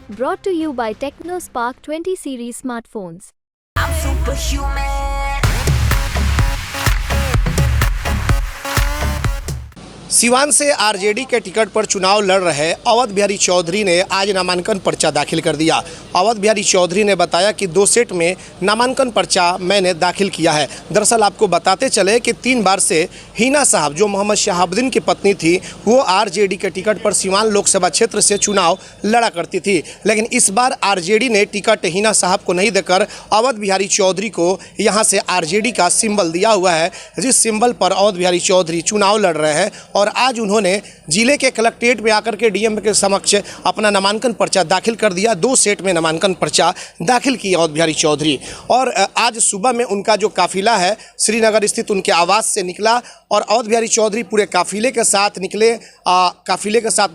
Brought to you by TechnoSpark 20 series smartphones. I'm superhuman. Siwan से RJD के ticket पर चुनाव लड़ रहे अवध बिहारी चौधरी ने आज नामांकन पर्चा दाखिल कर दिया। अवध बिहारी चौधरी ने बताया कि 2 सेट में नामांकन पर्चा मैंने दाखिल किया है। दरअसल आपको बताते चले कि 3 बार से हिना साहब जो मोहम्मद शहाबुद्दीन की पत्नी थी वो आरजेडी के टिकट पर सिवान लोकसभा क्षेत्र से चुनाव लड़ा करती थी, लेकिन इस बार आरजेडी ने टिकट हिना साहब को नहीं देकर अवध बिहारी चौधरी को यहाँ से आरजेडी का सिंबल दिया हुआ है, जिस सिंबल पर अवध बिहारी चौधरी चुनाव लड़ रहे हैं। और आज उन्होंने जिले के कलेक्ट्रेट में आकर के डीएम के समक्ष अपना नामांकन पर्चा दाखिल कर दिया। 2 सेट में नामांकन पर्चा दाखिल किया अवध बिहारी चौधरी। और आज सुबह में उनका जो काफिला है श्रीनगर स्थित उनके आवास से निकला और अवध बिहारी चौधरी पूरे काफिले के साथ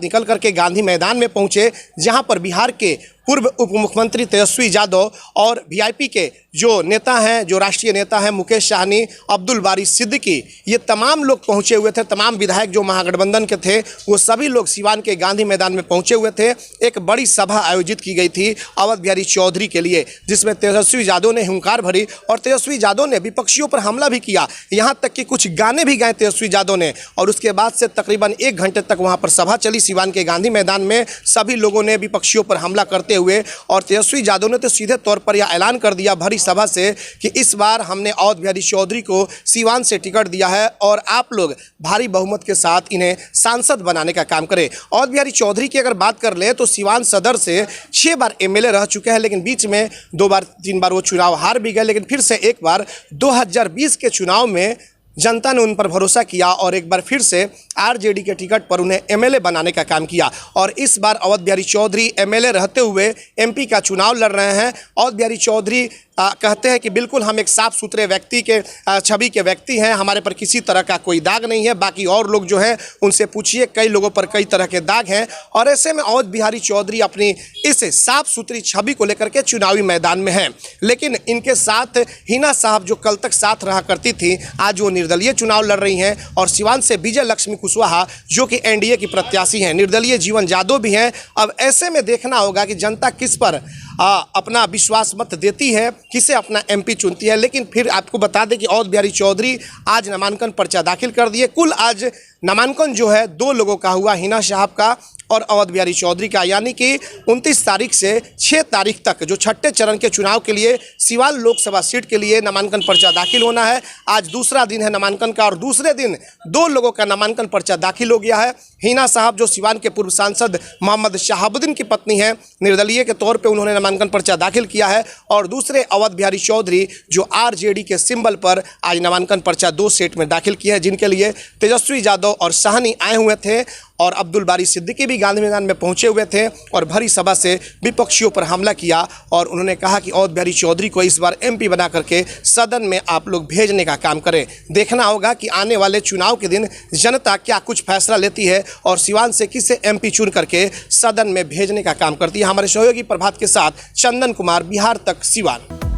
निकल करके गांधी मैदान में पहुंचे, जहां पर बिहार के पूर्व उप मुख्यमंत्री तेजस्वी यादव और वीआईपी के जो नेता हैं, जो राष्ट्रीय नेता हैं मुकेश सहनी, अब्दुल बारी सिद्दीकी, ये तमाम लोग पहुंचे हुए थे। तमाम विधायक जो महागठबंधन के थे वो सभी लोग सिवान के गांधी मैदान में पहुंचे हुए थे। एक बड़ी सभा आयोजित की गई थी अवध बिहारी चौधरी के लिए, जिसमें तेजस्वी यादव ने हुंकार भरी और तेजस्वी यादव ने विपक्षियों पर हमला भी किया। यहाँ तक कि कुछ गाने भी गाए तेजस्वी यादव ने। और उसके बाद से तकरीबन 1 घंटे तक वहाँ पर सभा चली सिवान के गांधी मैदान में। सभी लोगों ने विपक्षियों पर हमला करते हुए और तेजस्वी यादव ने तो सीधे तौर पर यह ऐलान कर दिया भरी सभा से कि इस बार हमने अवध बिहारी चौधरी को सिवान से टिकट दिया है और आप लोग भारी बहुमत के साथ इन्हें सांसद बनाने का काम करें। अवध बिहारी चौधरी की अगर बात कर ले तो सिवान सदर से 6 बार एमएलए रह चुके हैं, लेकिन बीच में 2 बार 3 बार वो चुनाव हार भी गए, लेकिन फिर से एक बार 2020 के चुनाव में जनता ने उन पर भरोसा किया और एक बार फिर से आरजेडी के टिकट पर उन्हें एमएलए बनाने का काम किया। और इस बार अवध बिहारी चौधरी एमएलए रहते हुए एमपी का चुनाव लड़ रहे हैं। अवध बिहारी चौधरी कहते हैं कि बिल्कुल हम एक साफ सुथरे व्यक्ति के छवि के व्यक्ति हैं, हमारे पर किसी तरह का कोई दाग नहीं है। बाकी और लोग जो हैं उनसे पूछिए, कई लोगों पर कई तरह के दाग हैं। और ऐसे में अवध बिहारी चौधरी अपनी इस साफ सुथरी छवि को लेकर के चुनावी मैदान में हैं। लेकिन इनके साथ हिना साहब जो कल तक साथ रहा करती थी, आज वो निर्दलीय चुनाव लड़ रही हैं। और सिवान से विजय लक्ष्मी कुशवाहा जो कि एनडीए की प्रत्याशी हैं, निर्दलीय जीवन यादव भी हैं। अब ऐसे में देखना होगा कि जनता किस पर अपना विश्वास मत देती है, किसे अपना एमपी चुनती है। लेकिन फिर आपको बता दें कि अवध बिहारी चौधरी आज नामांकन पर्चा दाखिल कर दिए। कुल आज नामांकन जो है 2 लोगों का हुआ, हिना साहब का और अवध बिहारी चौधरी का, यानी कि 29 तारीख से 6 तारीख तक जो 6ठे चरण के चुनाव के लिए सिवान लोकसभा सीट के लिए नामांकन पर्चा दाखिल होना है। आज दूसरा दिन है नामांकन का और दूसरे दिन 2 लोगों का नामांकन पर्चा दाखिल हो गया है। हिना साहब जो सिवान के पूर्व सांसद मोहम्मद शहाबुद्दीन की पत्नी है, निर्दलीय के तौर पर उन्होंने नामांकन पर्चा दाखिल किया है। और दूसरे अवध बिहारी चौधरी जो आरजेडी के सिंबल पर आज नामांकन पर्चा 2 सेट में दाखिल किया है, जिनके लिए तेजस्वी यादव और सहनी आए हुए थे और अब्दुल बारी सिद्दीकी भी गांधी मैदान में पहुंचे हुए थे और भरी सभा से विपक्षियों पर हमला किया। और उन्होंने कहा कि अवध बिहारी चौधरी को इस बार एमपी बना करके सदन में आप लोग भेजने का काम करें। देखना होगा कि आने वाले चुनाव के दिन जनता क्या कुछ फैसला लेती है और सिवान से किसे एमपी चुन करके सदन में भेजने का काम करती है। हमारे सहयोगी प्रभात के साथ चंदन कुमार, बिहार तक, सिवान।